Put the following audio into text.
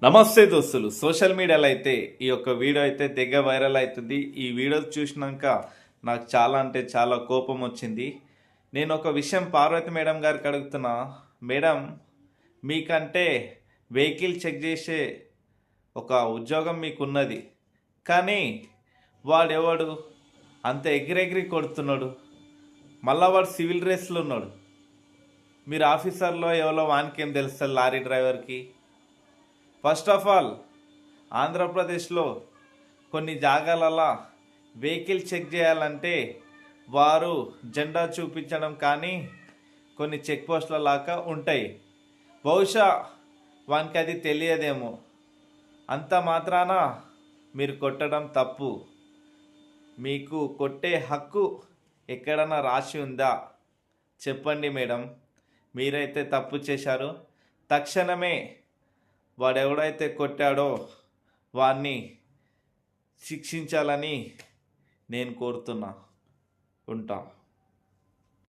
నమస్తే దోస్తులు. సోషల్ మీడియాలో అయితే ఈ యొక్క వీడియో అయితే తెగ వైరల్ అవుతుంది. ఈ వీడియో చూసినాక నాకు చాలా అంటే చాలా కోపం వచ్చింది. నేను ఒక విషయం పార్వతి మేడం గారికి అడుగుతున్నా. మేడం, మీకంటే వెహికల్ చెక్ చేసే ఒక ఉద్యోగం మీకున్నది, కానీ వాడెవడు అంత ఎగిరెగిరి కొడుతున్నాడు, మళ్ళా వాడు సివిల్ డ్రెస్లో ఉన్నాడు. మీరు ఆఫీసర్లో ఎవరో వానికేం తెలుస్తుంది లారీ డ్రైవర్కి? ఫస్ట్ ఆఫ్ ఆల్, ఆంధ్రప్రదేశ్లో కొన్ని జాగాలలో వెహికల్ చెక్ చేయాలంటే వారు జెండా చూపించడం కానీ కొన్ని చెక్ పోస్టుల లాగా ఉంటాయి. బహుశా వానికి అది తెలియదేమో. అంత మాత్రాన మీరు కొట్టడం తప్పు. మీకు కొట్టే హక్కు ఎక్కడన్నా రాసి ఉందా? చెప్పండి మేడం. మీరైతే తప్పు చేశారు. తక్షణమే వాడెవడైతే కొట్టాడో వాడిని శిక్షించాలని నేను కోరుతున్నా. ఉంటా.